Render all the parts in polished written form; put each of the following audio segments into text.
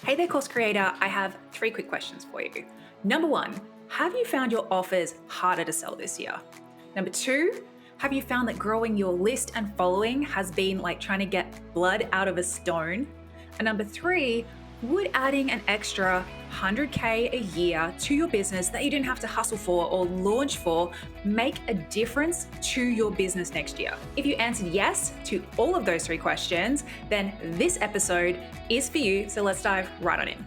Hey there, course creator. I have three quick questions for you. Number one, have you found your offers harder to sell this year? Number two, have you found that growing your list and following has been like trying to get blood out of a stone? And number three, would adding an extra 100K a year to your business that you didn't have to hustle for or launch for make a difference to your business next year? If you answered yes to all of those three questions, then this episode is for you. So let's dive right on in.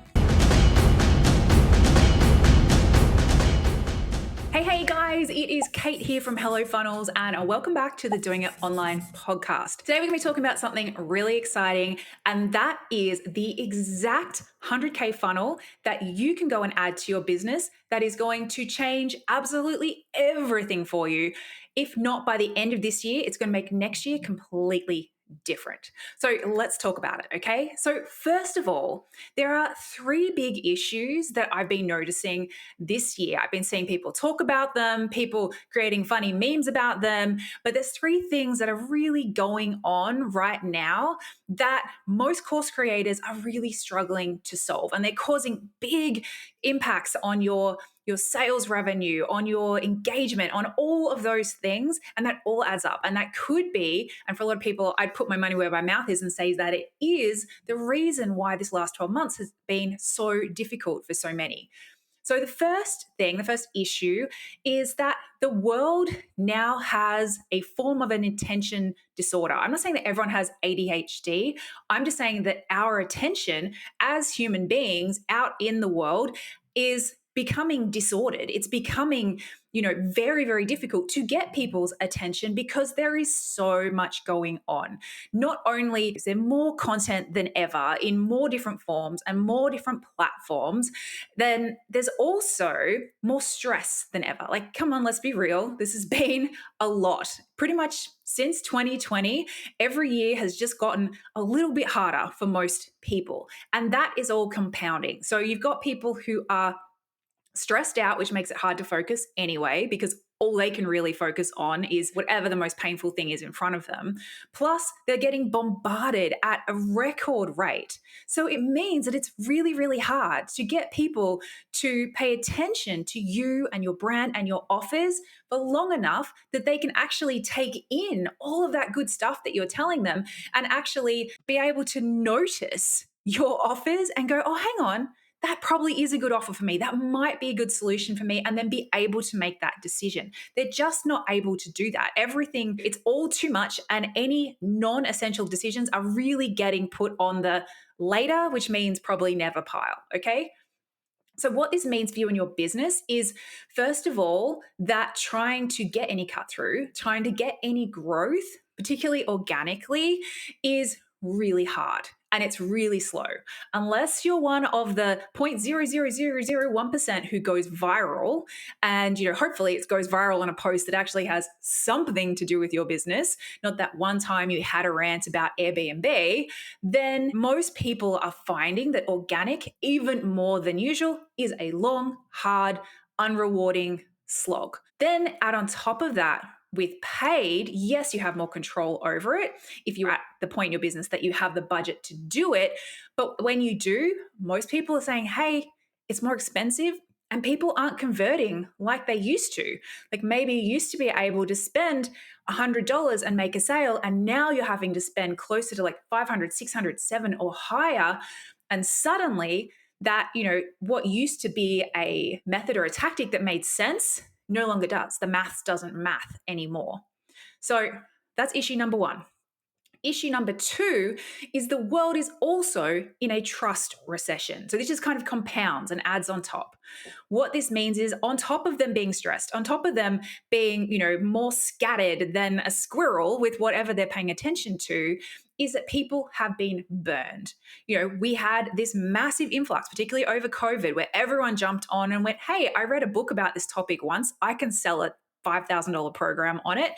Hey guys, it is Kate here from Hello Funnels and welcome back to the Doing It Online podcast. Today we're going to be talking about something really exciting, and that is the exact 100K funnel that you can go and add to your business that is going to change absolutely everything for you. If not by the end of this year, it's going to make next year completely different. So let's talk about it, okay? So first of all, there are three big issues that I've been noticing this year. I've been seeing people talk about them, people creating funny memes about them, but there's three things that are really going on right now that most course creators are really struggling to solve, and they're causing big impacts on your sales revenue, on your engagement, on all of those things. And that all adds up. And that could be, and for a lot of people, I'd put my money where my mouth is and say that it is the reason why this last 12 months has been so difficult for so many. So the first issue is that the world now has a form of an attention disorder. I'm not saying that everyone has ADHD. I'm just saying that our attention as human beings out in the world is becoming disordered. It's becoming, very, very difficult to get people's attention because there is so much going on. Not only is there more content than ever in more different forms and more different platforms, then there's also more stress than ever. Like, come on, let's be real. This has been a lot. Pretty much since 2020, every year has just gotten a little bit harder for most people. And that is all compounding. So you've got people who are stressed out, which makes it hard to focus anyway, because all they can really focus on is whatever the most painful thing is in front of them. Plus, they're getting bombarded at a record rate. So it means that it's really, really hard to get people to pay attention to you and your brand and your offers for long enough that they can actually take in all of that good stuff that you're telling them and actually be able to notice your offers and go, oh, hang on, that probably is a good offer for me. That might be a good solution for me, and then be able to make that decision. They're just not able to do that. Everything, it's all too much, and any non-essential decisions are really getting put on the later, which means probably never pile, okay? So what this means for you and your business is, first of all, that trying to get any cut through, trying to get any growth, particularly organically, is really hard. And it's really slow. Unless you're one of the 0.00001% who goes viral, and hopefully it goes viral on a post that actually has something to do with your business, not that one time you had a rant about Airbnb, then most people are finding that organic, even more than usual, is a long, hard, unrewarding slog. Then add on top of that, with paid, yes, you have more control over it if you're at the point in your business that you have the budget to do it. But when you do, most people are saying, hey, it's more expensive, and people aren't converting like they used to. Like, maybe you used to be able to spend $100 and make a sale, and now you're having to spend closer to like 500, 600, 700 or higher. And suddenly that, what used to be a method or a tactic that made sense no longer does. The maths doesn't math anymore. So that's issue number one. Issue number two is the world is also in a trust recession. So this just kind of compounds and adds on top. What this means is, on top of them being stressed, on top of them being, more scattered than a squirrel with whatever they're paying attention to, is that people have been burned. We had this massive influx, particularly over COVID, where everyone jumped on and went, hey, I read a book about this topic once. I can sell a $5,000 program on it.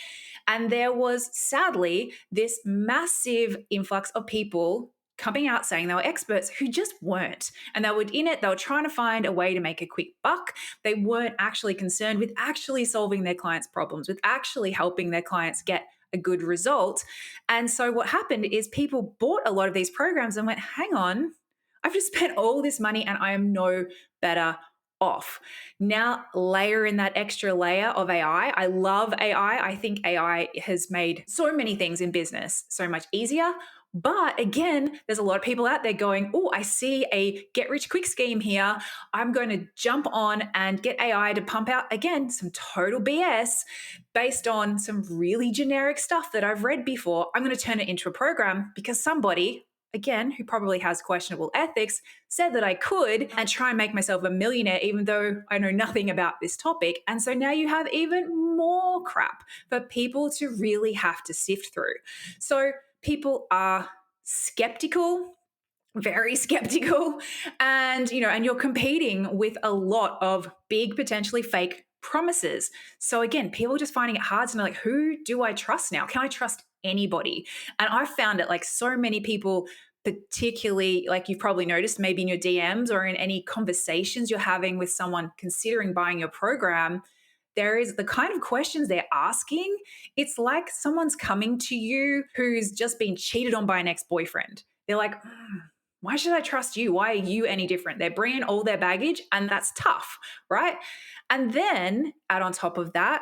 And there was sadly this massive influx of people coming out saying they were experts who just weren't. And they were in it, they were trying to find a way to make a quick buck. They weren't actually concerned with actually solving their clients' problems, with actually helping their clients get a good result. And so what happened is people bought a lot of these programs and went, hang on, I've just spent all this money and I am no better off. Now, layer in that extra layer of AI. I love AI. I think AI has made so many things in business so much easier. But again, there's a lot of people out there going, oh, I see a get rich quick scheme here. I'm going to jump on and get AI to pump out, again, some total BS based on some really generic stuff that I've read before. I'm going to turn it into a program because somebody, again, who probably has questionable ethics, said that I could and try and make myself a millionaire, even though I know nothing about this topic. And so now you have even more crap for people to really have to sift through. So people are skeptical, very skeptical, and and you're competing with a lot of big, potentially fake promises. So again, people just finding it hard to know, like, who do I trust now? Can I trust anybody? And I found it, like, so many people, particularly, like, you've probably noticed maybe in your DMs or in any conversations you're having with someone considering buying your program, there is the kind of questions they're asking. It's like someone's coming to you who's just been cheated on by an ex-boyfriend. They're like, why should I trust you? Why are you any different? They're bringing all their baggage, and that's tough, right? And then add on top of that,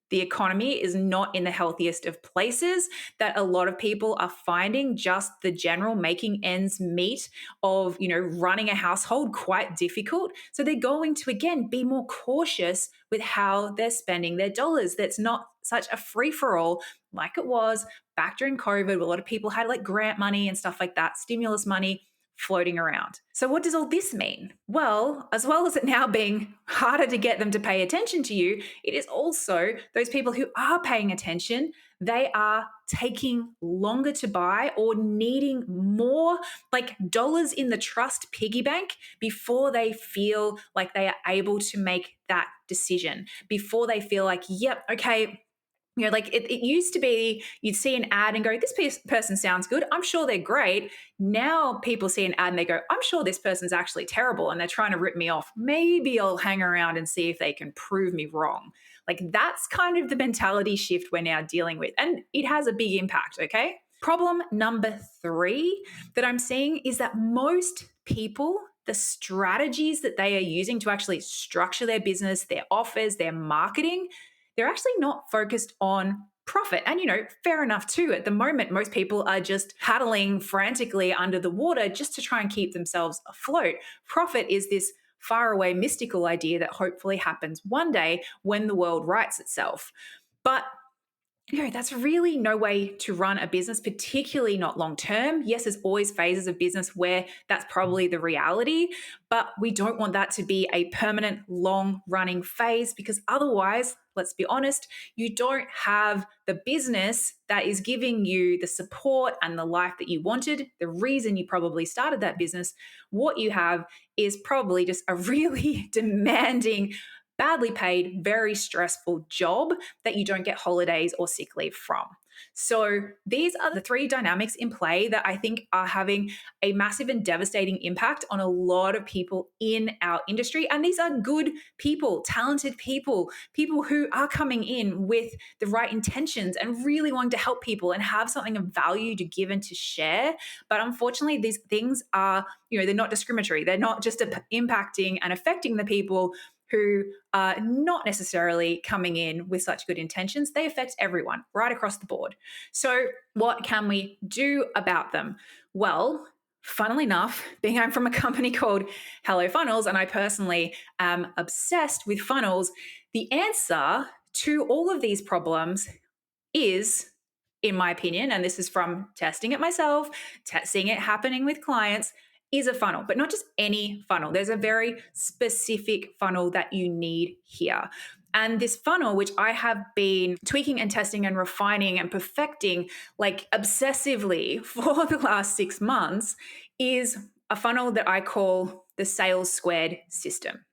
the economy is not in the healthiest of places, that a lot of people are finding just the general making ends meet of, running a household quite difficult. So they're going to, again, be more cautious with how they're spending their dollars. That's not such a free for all like it was back during COVID. A lot of people had, like, grant money and stuff like that, stimulus money floating around. So what does all this mean? Well, as well as it now being harder to get them to pay attention to you, it is also those people who are paying attention, they are taking longer to buy or needing more, like, dollars in the trust piggy bank before they feel like they are able to make that decision, before they feel like, yep, okay, like, it used to be you'd see an ad and go, this person sounds good. I'm sure they're great. Now people see an ad and they go, I'm sure this person's actually terrible and they're trying to rip me off. Maybe I'll hang around and see if they can prove me wrong. Like, that's kind of the mentality shift we're now dealing with. And it has a big impact, okay? Problem number 3 that I'm seeing is that most people, the strategies that they are using to actually structure their business, their offers, their marketing, they're actually not focused on profit. And, fair enough too. At the moment, most people are just paddling frantically under the water just to try and keep themselves afloat. Profit is this faraway mystical idea that hopefully happens one day when the world rights itself. But that's really no way to run a business, particularly not long term. Yes, there's always phases of business where that's probably the reality, but we don't want that to be a permanent, long running phase, because otherwise, let's be honest, you don't have the business that is giving you the support and the life that you wanted, the reason you probably started that business. What you have is probably just a really demanding, badly paid, very stressful job that you don't get holidays or sick leave from. So these are the 3 dynamics in play that I think are having a massive and devastating impact on a lot of people in our industry. And these are good people, talented people, people who are coming in with the right intentions and really wanting to help people and have something of value to give and to share. But unfortunately, these things are, they're not discriminatory. They're not just impacting and affecting the people who are not necessarily coming in with such good intentions. They affect everyone right across the board. So what can we do about them? Well, funnily enough, being I'm from a company called Hello Funnels, and I personally am obsessed with funnels, the answer to all of these problems is, in my opinion, and this is from testing it myself, seeing it happening with clients, is a funnel, but not just any funnel. There's a very specific funnel that you need here. And this funnel, which I have been tweaking and testing and refining and perfecting, like, obsessively for the last 6 months, is a funnel that I call the Sales Squared system.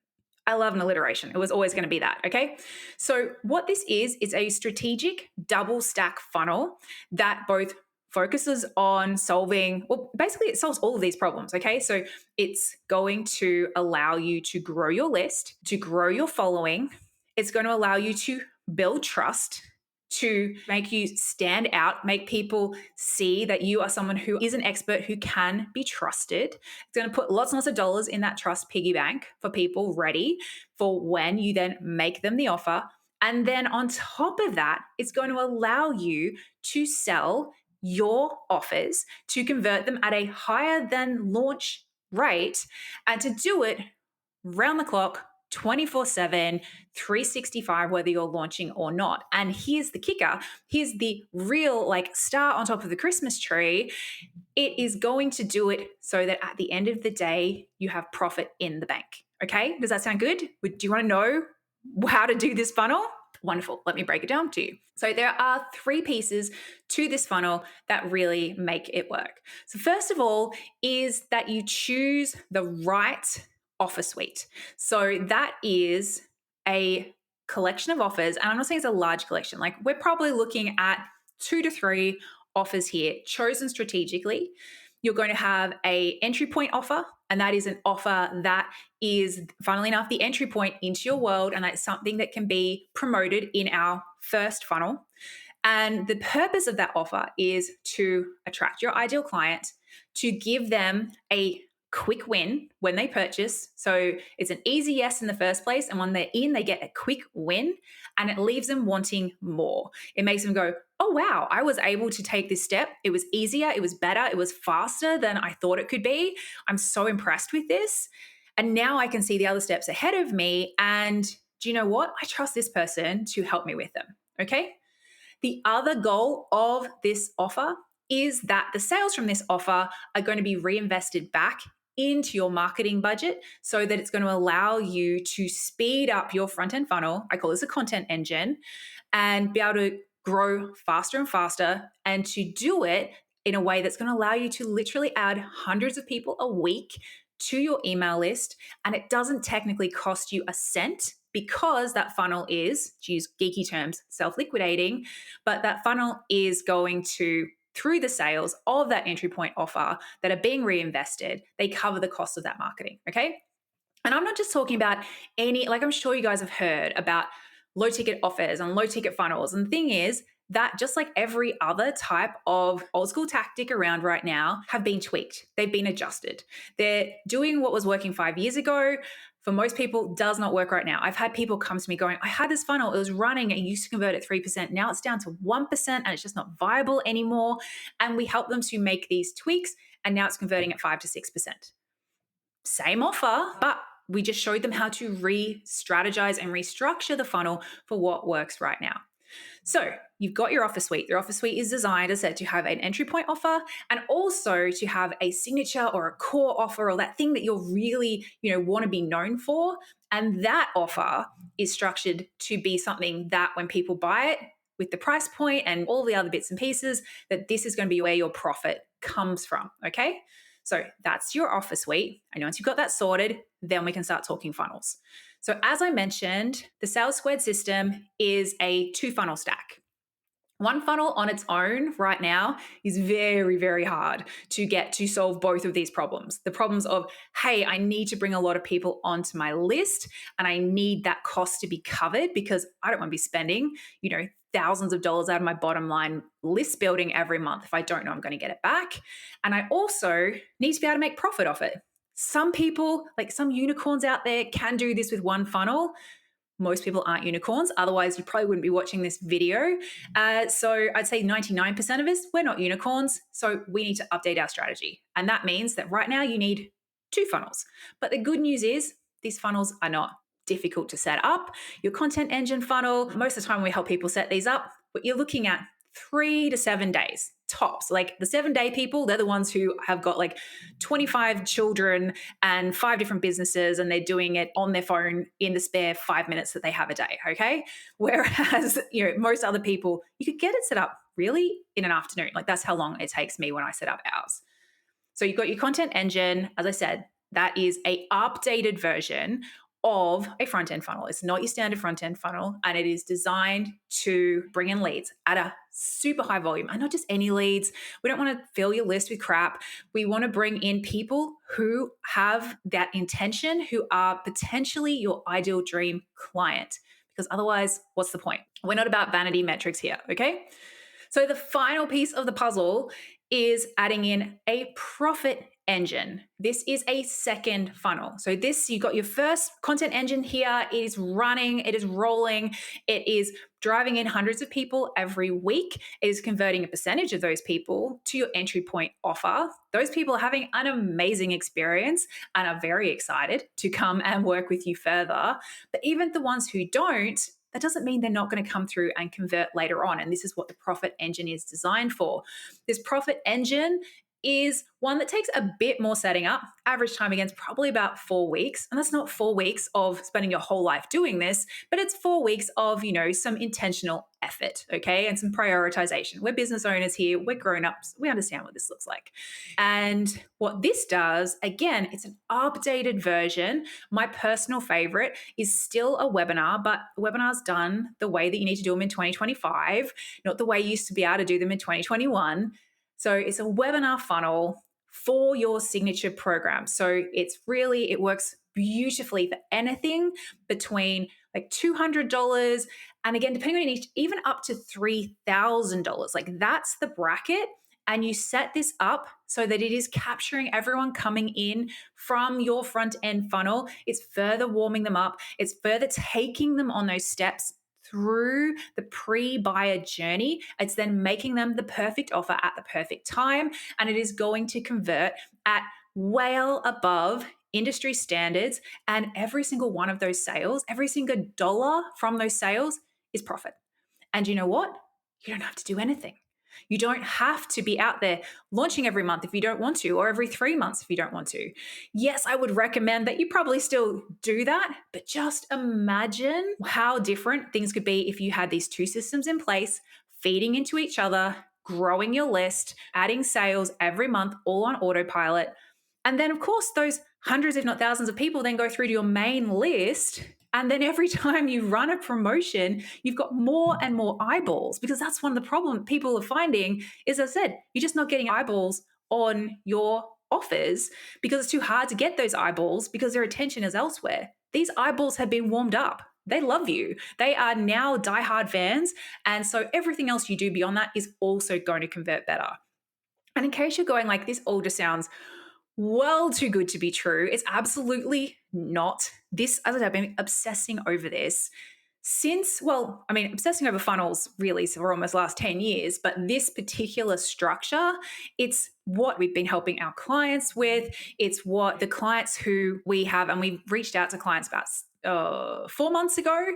I love an alliteration. It was always going to be that, okay? So what this is a strategic double stack funnel that both focuses on solving, well, basically it solves all of these problems, okay? So it's going to allow you to grow your list, to grow your following. It's going to allow you to build trust, to make you stand out, make people see that you are someone who is an expert who can be trusted. It's going to put lots and lots of dollars in that trust piggy bank for people ready for when you then make them the offer. And then on top of that, it's going to allow you to sell your offers, to convert them at a higher than launch rate, and to do it round the clock, 24/7, 365, whether you're launching or not. And here's the kicker. Here's the real like star on top of the Christmas tree. It is going to do it so that at the end of the day, you have profit in the bank. Okay. Does that sound good? Do you want to know how to do this funnel? Wonderful. Let me break it down to you. So there are 3 pieces to this funnel that really make it work. So first of all is that you choose the right offer suite. So that is a collection of offers, and I'm not saying it's a large collection. Like we're probably looking at 2 to 3 offers here chosen strategically. You're going to have a entry point offer, and that is an offer that is, funnily enough, the entry point into your world, and that's something that can be promoted in our first funnel. And the purpose of that offer is to attract your ideal client, to give them a quick win when they purchase. So it's an easy yes in the first place. And when they're in, they get a quick win and it leaves them wanting more. It makes them go, oh, wow, I was able to take this step. It was easier. It was better. It was faster than I thought it could be. I'm so impressed with this. And now I can see the other steps ahead of me. And do you know what? I trust this person to help me with them. Okay. The other goal of this offer is that the sales from this offer are going to be reinvested back into your marketing budget so that it's going to allow you to speed up your front end funnel. I call this a content engine, and be able to grow faster and faster, and to do it in a way that's going to allow you to literally add hundreds of people a week to your email list. And it doesn't technically cost you a cent because that funnel is, to use geeky terms, self-liquidating, but that funnel is going to, through the sales of that entry point offer that are being reinvested, they cover the cost of that marketing, okay? And I'm not just talking about any, like I'm sure you guys have heard about low ticket offers and low ticket funnels. And the thing is that just like every other type of old school tactic around right now have been tweaked. They've been adjusted. They're doing what was working 5 years ago. For most people, does not work right now. I've had people come to me going, I had this funnel, it was running, and used to convert at 3%. Now it's down to 1% and it's just not viable anymore. And we help them to make these tweaks, and now it's converting at 5 to 6%. Same offer, but we just showed them how to re-strategize and restructure the funnel for what works right now. So you've got your offer suite. Your offer suite is designed, as I said, to have an entry point offer and also to have a signature or a core offer, or that thing that you're really, want to be known for. And that offer is structured to be something that when people buy it, with the price point and all the other bits and pieces, that this is going to be where your profit comes from. Okay. So that's your offer suite. And once you've got that sorted, then we can start talking funnels. So as I mentioned, the Sales Squared system is a 2-funnel stack. One funnel on its own right now is very, very hard to get to solve both of these problems. The problems of, hey, I need to bring a lot of people onto my list and I need that cost to be covered because I don't want to be spending, thousands of dollars out of my bottom line list building every month if I don't know I'm going to get it back. And I also need to be able to make profit off it. Some people, like some unicorns out there, can do this with one funnel. Most people aren't unicorns. Otherwise, you probably wouldn't be watching this video. So I'd say 99% of us, we're not unicorns. So we need to update our strategy. And that means that right now you need 2 funnels. But the good news is these funnels are not difficult to set up. Your content engine funnel, most of the time we help people set these up, but you're looking at 3 to 7 days tops. Like the 7-day people, they're the ones who have got like 25 children and 5 different businesses, and they're doing it on their phone in the spare 5 minutes that they have a day. Okay. Whereas, most other people, you could get it set up really in an afternoon. Like that's how long it takes me when I set up ours. So you've got your content engine. As I said, that is a updated version of a front-end funnel. It's not your standard front-end funnel, and it is designed to bring in leads at a super high volume, and not just any leads. We don't want to fill your list with crap. We want to bring in people who have that intention, who are potentially your ideal dream client. because otherwise, what's the point? We're not about vanity metrics here, okay? So the final piece of the puzzle is adding in a profit engine. This is a second funnel. So you got your first content engine here. It is running, it is rolling, it is driving in hundreds of people every week. It is converting a percentage of those people to your entry point offer. Those people are having an amazing experience and are very excited to come and work with you further. But even the ones who don't, that doesn't mean they're not going to come through and convert later on. And this is what the profit engine is designed for. This profit engine is one that takes a bit more setting up. Average time again is probably about 4 weeks. And that's not 4 weeks of spending your whole life doing this, but it's 4 weeks of, some intentional effort, okay? And some prioritization. We're business owners here, we're grown-ups, we understand what this looks like. And what this does, again, it's an updated version. My personal favorite is still a webinar, but webinars done the way that you need to do them in 2025, not the way you used to be able to do them in 2021. So it's a webinar funnel for your signature program. So it works beautifully for anything between like $200 and again, depending on each, even up to $3,000. Like that's the bracket. And you set this up so that it is capturing everyone coming in from your front end funnel. It's further warming them up. It's further taking them on those steps through the pre-buyer journey. It's then making them the perfect offer at the perfect time. And it is going to convert at well above industry standards. And every single one of those sales, every single dollar from those sales is profit. And you know what? You don't have to do anything. You don't have to be out there launching every month if you don't want to, or every 3 months if you don't want to. Yes, I would recommend that you probably still do that, but just imagine how different things could be if you had these two systems in place, feeding into each other, growing your list, adding sales every month, all on autopilot. And then, of course, those hundreds, if not thousands of people then go through to your main list. And then every time you run a promotion, you've got more and more eyeballs, because that's one of the problems people are finding is, as I said, you're just not getting eyeballs on your offers because it's too hard to get those eyeballs because their attention is elsewhere. These eyeballs have been warmed up. They love you. They are now diehard fans. And so everything else you do beyond that is also going to convert better. And in case you're going like, this all just sounds well too good to be true, it's absolutely not. This, as I said, I've been obsessing over this obsessing over funnels really for almost the last 10 years, but this particular structure, it's what we've been helping our clients with. It's what the clients who we have, and we've reached out to clients about 4 months ago,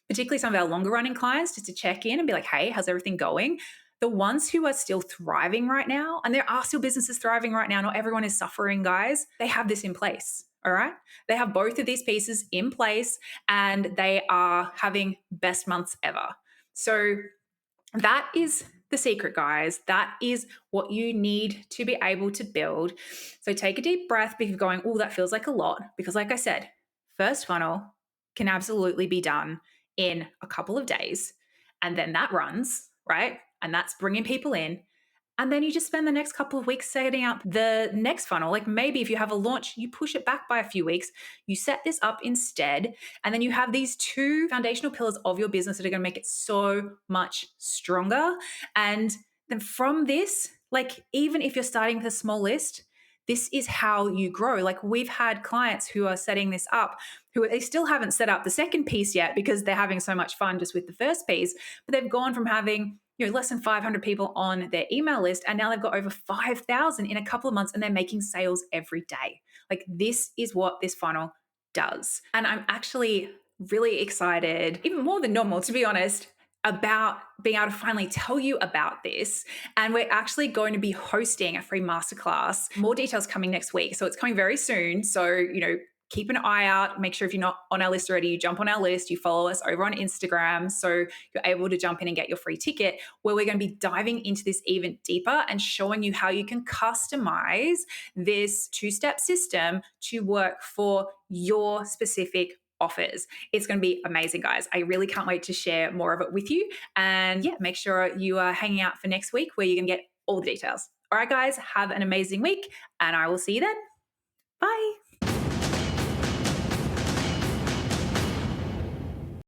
particularly some of our longer running clients, just to check in and be like, hey, how's everything going? The ones who are still thriving right now, and there are still businesses thriving right now, not everyone is suffering, guys, they have this in place, all right? They have both of these pieces in place and they are having best months ever. So that is the secret, guys. That is what you need to be able to build. So take a deep breath if you're going, oh, that feels like a lot, because like I said, first funnel can absolutely be done in a couple of days, and then that runs, right? And that's bringing people in. And then you just spend the next couple of weeks setting up the next funnel. Like maybe if you have a launch, you push it back by a few weeks, you set this up instead. And then you have these two foundational pillars of your business that are going to make it so much stronger. And then from this, like even if you're starting with a small list, this is how you grow. Like we've had clients who are setting this up, who they still haven't set up the second piece yet because they're having so much fun just with the first piece, but they've gone from having less than 500 people on their email list, and now they've got over 5,000 in a couple of months, and they're making sales every day. Like this is what this funnel does. And I'm actually really excited, even more than normal, to be honest, about being able to finally tell you about this. And we're actually going to be hosting a free masterclass. More details coming next week. So it's coming very soon. So, keep an eye out. Make sure if you're not on our list already, you jump on our list, you follow us over on Instagram so you're able to jump in and get your free ticket, where we're going to be diving into this even deeper and showing you how you can customize this two-step system to work for your specific offers. It's going to be amazing, guys. I really can't wait to share more of it with you. And yeah, make sure you are hanging out for next week where you're going to get all the details. All right, guys, have an amazing week and I will see you then. Bye.